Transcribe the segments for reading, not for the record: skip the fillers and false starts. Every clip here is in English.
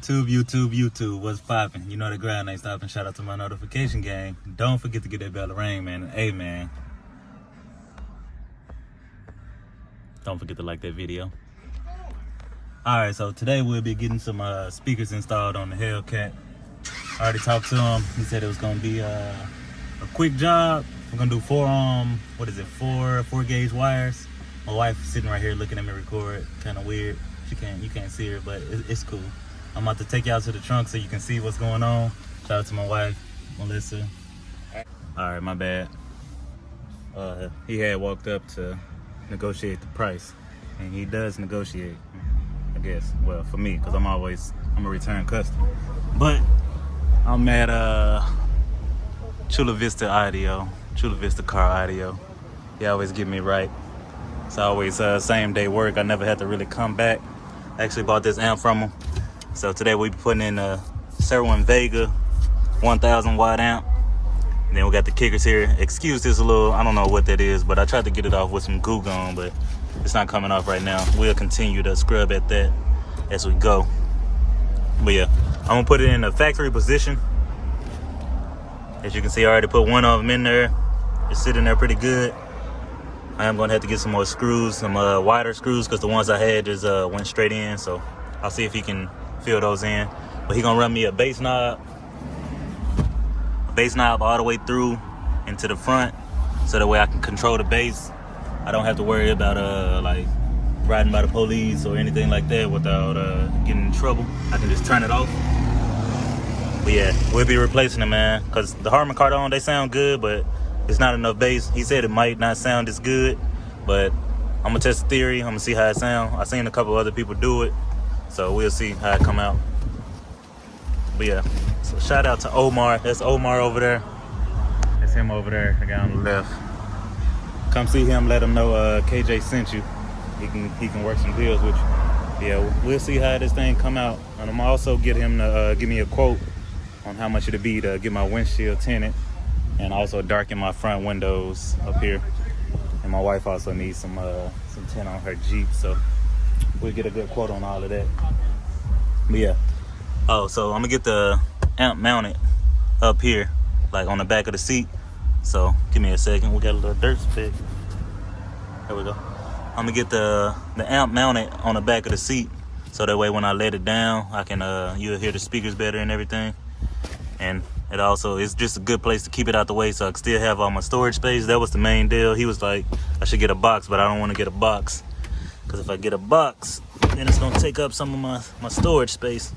YouTube, what's poppin'? You know the grind ain't stopping. Shout out to my notification gang. Don't forget to get that bell to ring, man. Hey, man. Don't forget to like that video. Alright, so today we'll be getting some speakers installed on the Hellcat. I already talked to him. He said it was gonna be a quick job. We're gonna do four gauge wires. My wife's sitting right here looking at me record. Kind of weird. You can't see her, but it's cool. I'm about to take y'all to the trunk so you can see what's going on. Shout out to my wife, Melissa. All right, my bad. He had walked up to negotiate the price, and he does negotiate, I guess. Well, for me, because I'm a return customer. But I'm at Chula Vista Car Audio. He always get me right. It's always same day work. I never had to really come back. I actually bought this amp from him. So today we be putting in a Serwin Vega 1000 watt amp. And then we got the kickers here. Excuse this a little, I don't know what that is, but I tried to get it off with some glue gun, but it's not coming off right now. We'll continue to scrub at that as we go. But yeah, I'm gonna put it in a factory position. As you can see, I already put one of them in there. It's sitting there pretty good. I am gonna have to get some more screws, some wider screws, because the ones I had just went straight in. So I'll see if he can fill those in. But he gonna run me a bass knob all the way through into the front, so that way I can control the bass. I don't have to worry about like riding by the police or anything like that without getting in trouble. I can just turn it off. But yeah, we'll be replacing them, man, because the Harmon Kardon, they sound good, but it's not enough bass. He said it might not sound as good, but I'm gonna test the theory. I'm gonna see how it sounds. I've seen a couple other people do it, so we'll see how it come out. But yeah, so shout out to Omar. That's Omar over there. That's him over there, the guy on the left. Come see him, let him know KJ sent you. He can work some deals with you. Yeah, we'll see how this thing come out. And I'm also get him to give me a quote on how much it'll be to get my windshield tinted, and also darken my front windows up here. And my wife also needs some tint on her Jeep, so we'll get a good quote on all of that. But yeah. Oh, so I'm gonna get the amp mounted up here, like on the back of the seat. So give me a second. We got a little dirt speck. There we go. I'm gonna get the amp mounted on the back of the seat, so that way when I let it down, I can you'll hear the speakers better and everything. And it also is just a good place to keep it out the way, so I can still have all my storage space. That was the main deal. He was like, I should get a box, but I don't want to get a box, because if I get a box, then it's gonna take up some of my storage space,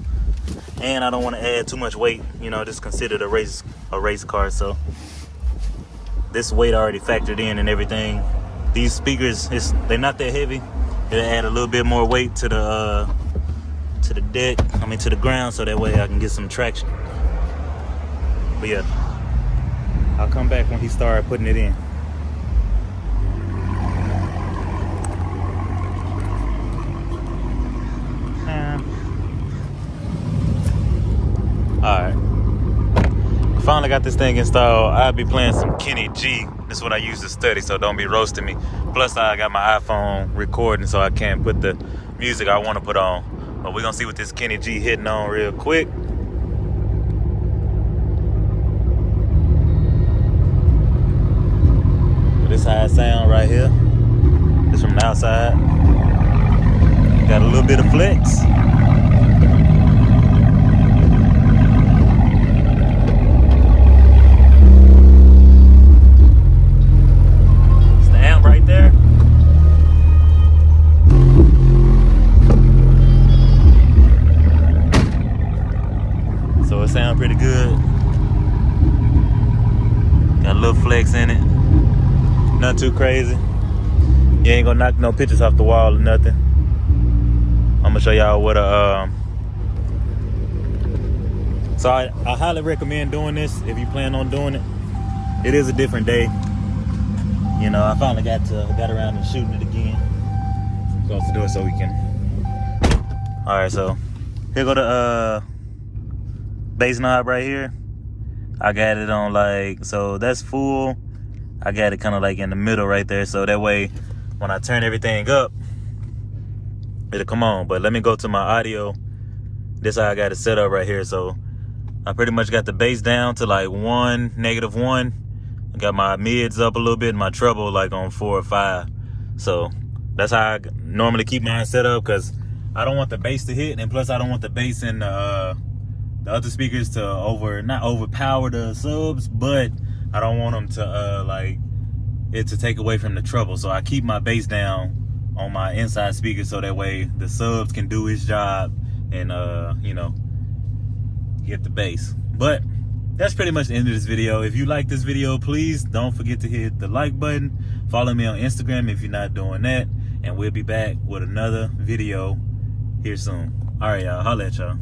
and I don't want to add too much weight. You know, just considered a race car, so this weight already factored in and everything. These speakers, they're not that heavy. It'll add a little bit more weight to the deck, to the ground, so that way I can get some traction. But yeah, I'll come back when he started putting it in. Alright, finally got this thing installed. I'll be playing some Kenny G. That's what I use to study, so don't be roasting me. Plus I got my iPhone recording, so I can't put the music I want to put on. But we're gonna see what this Kenny G hitting on real quick. This how it sound right here. This from the outside. Got a little bit of flex. It's the amp right there. So it sound pretty good. Got a little flex in it. Not too crazy. You ain't gonna knock no pictures off the wall or nothing. I'm gonna show y'all what so I highly recommend doing this if you plan on doing it. It is a different day. You know, I finally got around to shooting it again. So to do it so we can. Alright, so here go the bass knob right here. I got it on so that's full. I got it kind of like in the middle right there, so that way when I turn everything up, it'll come on. But let me go to my audio this how I got it set up right here. So I pretty much got the bass down to like 1, -1. I got my mids up a little bit and my treble like on 4 or 5. So that's how I normally keep mine set up, because I don't want the bass to hit, and plus I don't want the bass in the other speakers to not overpower the subs, but I don't want them to like it to take away from the treble. So I keep my bass down on my inside speakers, so that way the subs can do its job and you know, get the bass. But that's pretty much the end of this video. If you like this video, please don't forget to hit the like button. Follow me on Instagram if you're not doing that, and we'll be back with another video here soon. All right, y'all. Holla at y'all.